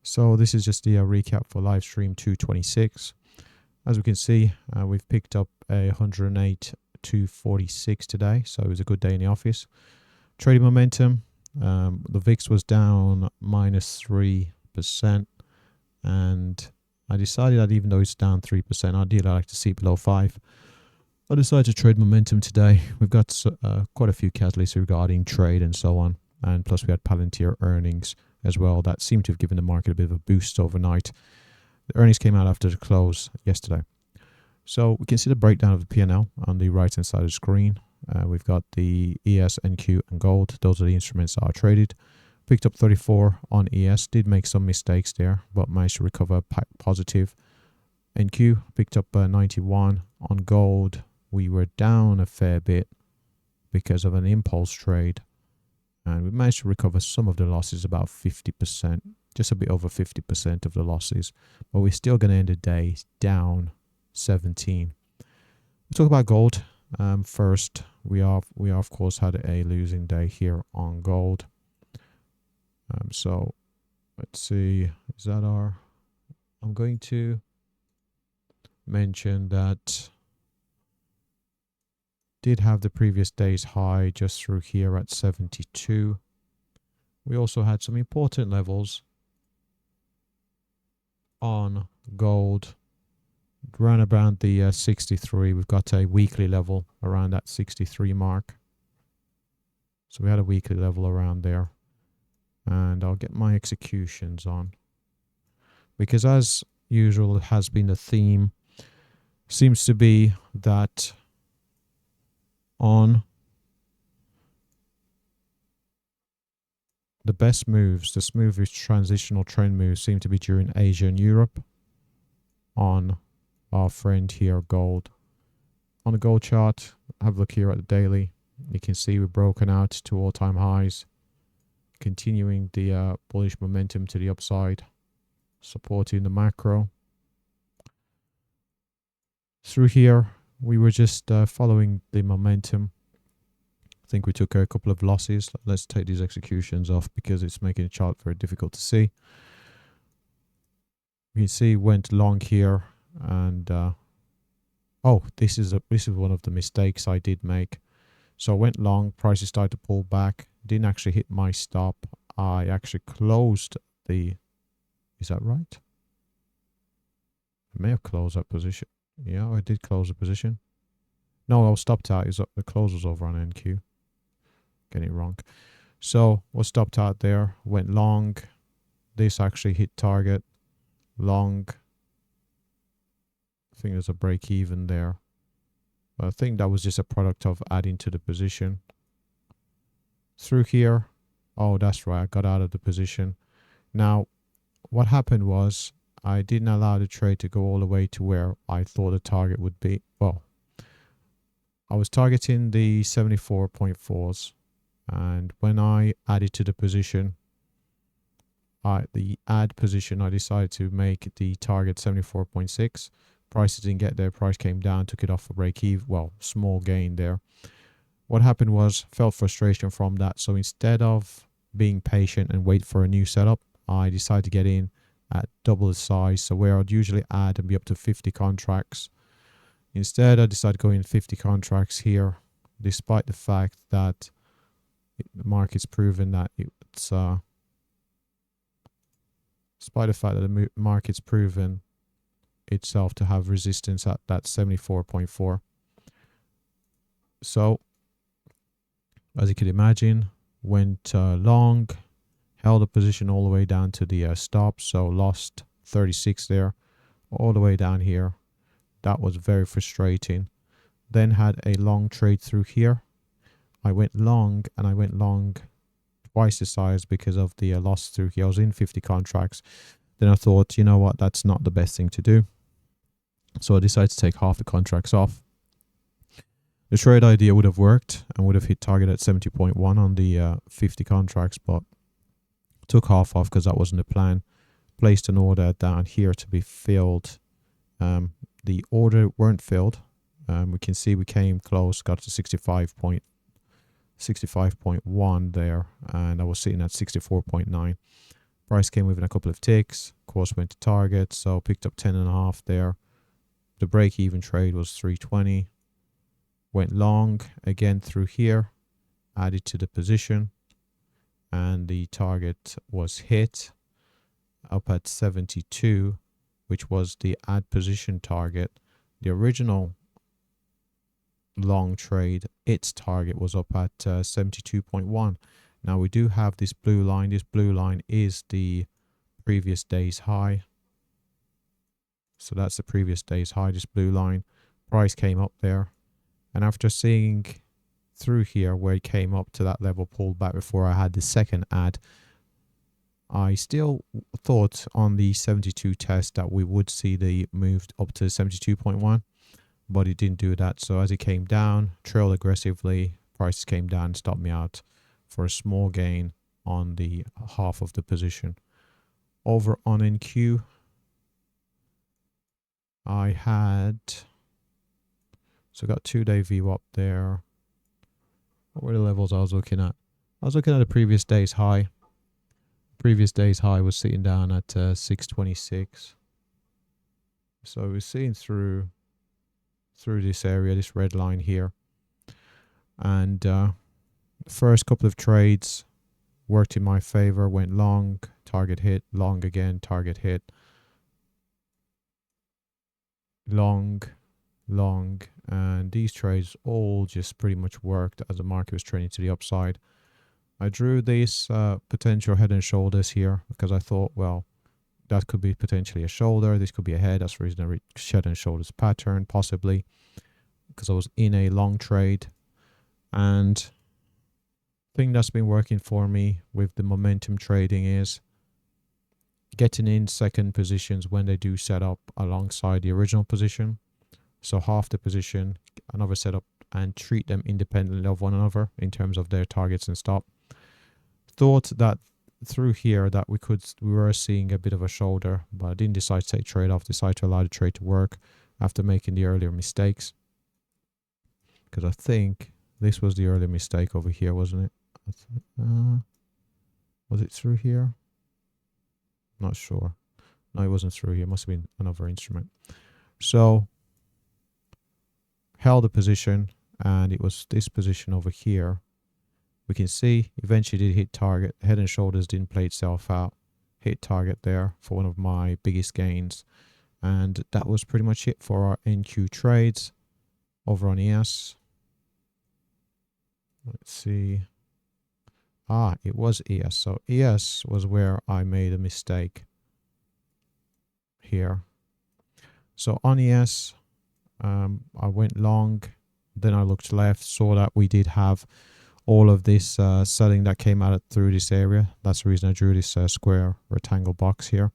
So this is just the recap for live stream 226. As we can see, we've picked up a 108 246 today, so it was a good day in the office. Trading momentum, the VIX was down -3%, and I decided that even though it's down 3%, ideally I like to see it below 5. I decided to trade momentum today. We've got quite a few catalysts regarding trade and so on, and plus we had Palantir earnings as well that seemed to have given the market a bit of a boost overnight. The earnings came out after the close yesterday. So we can see the breakdown of the P&L on the right hand side of the screen. We've got the ES, NQ and gold. Those are the instruments that are traded. Picked up 34 on ES, did make some mistakes there, but managed to recover positive. NQ picked up 91 on gold. We were down a fair bit because of an impulse trade, and we managed to recover some of the losses, about 50%, just a bit over 50% of the losses, but we're still going to end the day down 17. We'll talk about gold first. We are of course had a losing day here on gold. So let's see, is that our, I'm going to mention that did have the previous day's high just through here at 72. We also had some important levels on gold around about the 63. We've got a weekly level around that 63 mark. So we had a weekly level around there. And I'll get my executions on, because as usual it has been the theme, seems to be that on the best moves, the smoothest transitional trend moves seem to be during Asia and Europe on our friend here, gold. On the gold chart, have a look here at the daily. You can see we've broken out to all-time highs, continuing the bullish momentum to the upside, supporting the macro. Through here, we were just following the momentum. I think we took a couple of losses. Let's take these executions off because it's making the chart very difficult to see. You can see went long here, and oh, this is one of the mistakes I did make. So I went long, prices started to pull back, didn't actually hit my stop. I actually closed the, is that right? I may have closed that position. Yeah, I did close the position. No, I was stopped out. The close was over on NQ. Getting it wrong. So was stopped out there, went long. This actually hit target. Long. I think there's a break even there. But I think that was just a product of adding to the position. Through here, oh, that's right, I got out of the position. Now, what happened was I didn't allow the trade to go all the way to where I thought the target would be. Well, I was targeting the 74.4s, and when I added to the position, the add position, I decided to make the target 74.6. Prices didn't get there. Price came down, took it off for break even. Well, small gain there. What happened was felt frustration from that. So instead of being patient and wait for a new setup, I decided to get in at double the size. So where I'd usually add and be up to 50 contracts, instead I decided to go in 50 contracts here, despite the fact that the market's proven that it's despite the fact that the market's proven itself to have resistance at that 74.4. So as you can imagine, went long, held a position all the way down to the stop, so lost 36 there, all the way down here. That was very frustrating. Then had a long trade through here. I went long, and I went long twice the size because of the loss through here. I was in 50 contracts. Then I thought, you know what, that's not the best thing to do. So I decided to take half the contracts off. The trade idea would have worked and would have hit target at 70.1 on the 50 contracts, but took half off because that wasn't the plan. Placed an order down here to be filled. The order weren't filled. We can see we came close, got to 65.1 there, and I was sitting at 64.9. Price came within a couple of ticks. Of course, went to target, so picked up 10.5 there. The break-even trade was 320. Went long again through here, added to the position, and the target was hit up at 72, which was the add position target. The original long trade, its target was up at 72.1. Now we do have this blue line. This blue line is the previous day's high. So that's the previous day's high, this blue line. Price came up there. And after seeing through here where it came up to that level, pulled back before I had the second add, I still thought on the 72 test that we would see the move up to 72.1, but it didn't do that. So as it came down, trailed aggressively, prices came down and stopped me out for a small gain on the half of the position. Over on NQ, I had, so got 2-day VWAP there. What were the levels I was looking at? I was looking at the previous day's high. Previous day's high was sitting down at 626. So we're seeing through this area, this red line here. And the first couple of trades worked in my favor, went long, target hit, long again, target hit, long, and these trades all just pretty much worked as the market was trending to the upside. I drew these potential head and shoulders here because I thought, well, that could be potentially a shoulder, this could be a head. That's the reason I read head and shoulders pattern, possibly because I was in a long trade. And thing that's been working for me with the momentum trading is getting in second positions when they do set up alongside the original position. So half the position, another setup, and treat them independently of one another in terms of their targets and stop. Thought that through here that we were seeing a bit of a shoulder, but I didn't decide to take trade off, decided to allow the trade to work after making the earlier mistakes. Because I think this was the earlier mistake over here, wasn't it? Was it through here? Not sure. No, it wasn't through here. It must have been another instrument. So held the position, and it was this position over here. We can see eventually did hit target. Head and shoulders didn't play itself out. Hit target there for one of my biggest gains. And that was pretty much it for our NQ trades over on ES. Let's see. It was ES. So ES was where I made a mistake here. So on ES, I went long, then I looked left, saw that we did have all of this selling that came out through this area. That's the reason I drew this square rectangle box here.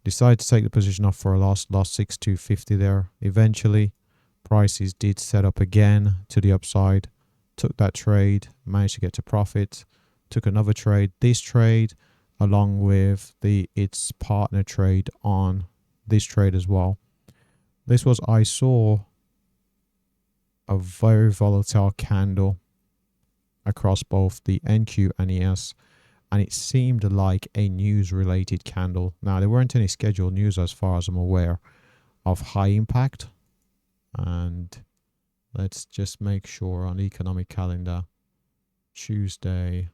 Decided to take the position off for a loss, lost 6,250 there. Eventually, prices did set up again to the upside. Took that trade, managed to get to profit. Took another trade. This trade, along with its partner trade on this trade as well. This was, I saw a very volatile candle across both the NQ and ES, and it seemed like a news related candle. Now there weren't any scheduled news as far as I'm aware of high impact, and let's just make sure on the economic calendar, Tuesday.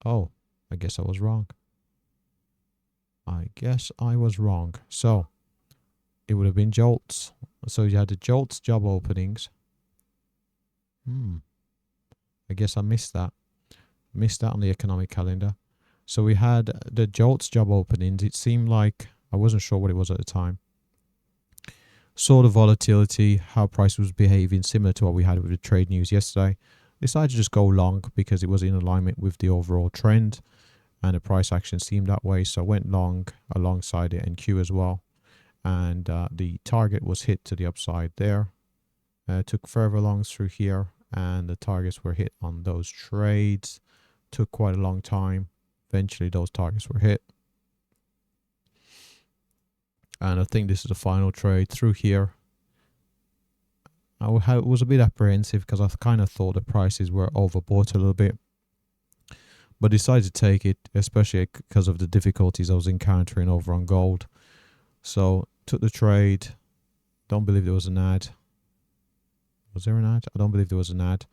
Oh, I guess I was wrong. So it would have been JOLTS. So you had the JOLTS job openings. I guess I missed that. Missed that on the economic calendar. So we had the JOLTS job openings. It seemed like, I wasn't sure what it was at the time. Saw the volatility, how price was behaving, similar to what we had with the trade news yesterday. Decided to just go long because it was in alignment with the overall trend and the price action seemed that way. So I went long alongside the NQ as well. And the target was hit to the upside there. Took further longs through here, and the targets were hit on those trades. Took quite a long time. Eventually those targets were hit. And I think this is the final trade through here. I was a bit apprehensive because I kind of thought the prices were overbought a little bit. but decided to take it, especially because of the difficulties I was encountering over on gold. So took the trade. Don't believe there was an ad. Was there an ad? I don't believe there was an ad.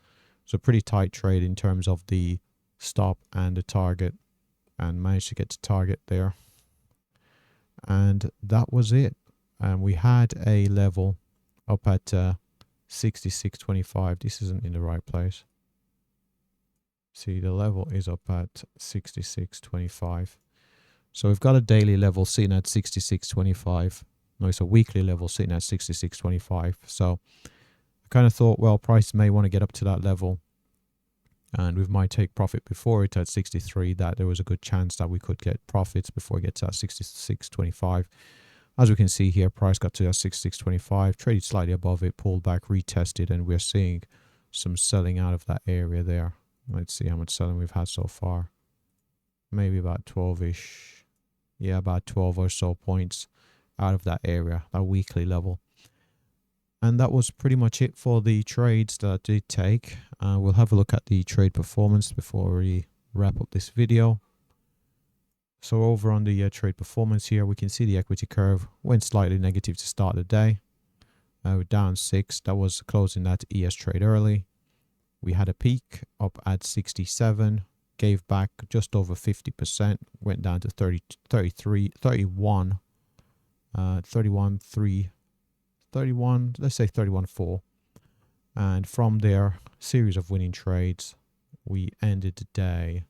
So pretty tight trade in terms of the stop and the target, and managed to get to target there. And that was it. And we had a level up at 66.25. This isn't in the right place. See, the level is up at 66.25. So we've got a daily level sitting at 66.25. No, it's a weekly level sitting at 66.25. So I kind of thought, well, price may want to get up to that level, and we might take profit before it at 63. That there was a good chance that we could get profits before it gets to 66.25. As we can see here, price got to 66.25, traded slightly above it, pulled back, retested, and we're seeing some selling out of that area there. Let's see how much selling we've had so far. Maybe about 12-ish. Yeah, about 12 or so points out of that area, that weekly level. And that was pretty much it for the trades that I did take. We'll have a look at the trade performance before we wrap up this video. So over on the trade performance here, we can see the equity curve went slightly negative to start the day. Down 6. That was closing that ES trade early. We had a peak up at 67, gave back just over 50%, went down to 31, let's say 31.4. And from there, series of winning trades, we ended the day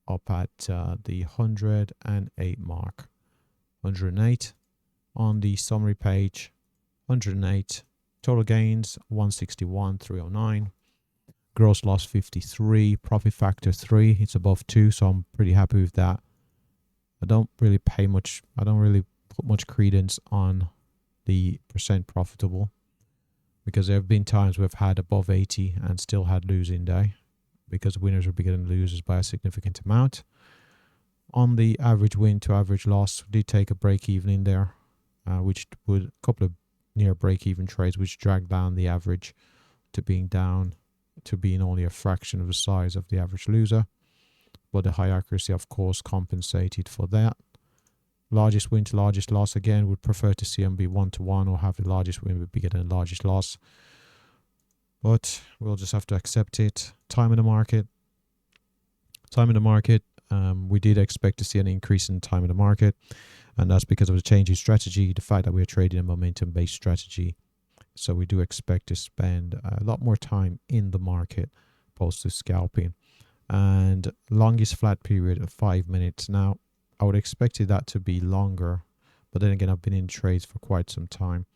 up at the 108 mark. 108 on the summary page, 108. Total gains, 161,309. Gross loss 53, profit factor 3. It's above 2, so I'm pretty happy with that. I don't really put much credence on the percent profitable, because there have been times we've had above 80 and still had losing day, because winners are bigger than losers by a significant amount. On the average win to average loss, we did take a break even in there, which would a couple of near break even trades, which dragged down the average to being down to being only a fraction of the size of the average loser. But the high accuracy, of course, compensated for that. Largest win to largest loss, again, would prefer to see them be 1-to-1 or have the largest win be bigger than the largest loss. But we'll just have to accept it. Time in the market. We did expect to see an increase in time in the market, and that's because of the change in strategy, the fact that we're trading a momentum-based strategy. So we do expect to spend a lot more time in the market opposed to scalping. And longest flat period of 5 minutes. Now, I would expect that to be longer, but then again, I've been in trades for quite some time.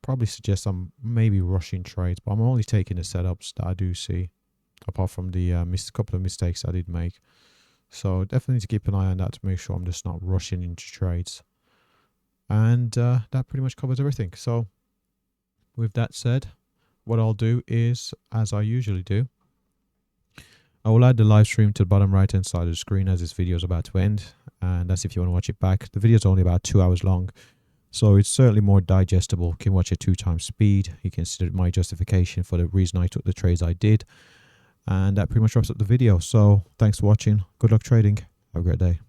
Probably suggests I'm maybe rushing trades, but I'm only taking the setups that I do see, apart from the couple of mistakes I did make. So definitely need to keep an eye on that to make sure I'm just not rushing into trades. And that pretty much covers everything. So with that said, what I'll do is, as I usually do, I will add the live stream to the bottom right hand side of the screen as this video is about to end, and that's if you want to watch it back. The video is only about 2 hours long, so it's certainly more digestible. You can watch it 2 times speed. You can see my justification for the reason I took the trades I did, and that pretty much wraps up the video. So thanks for watching. Good luck trading. Have a great day.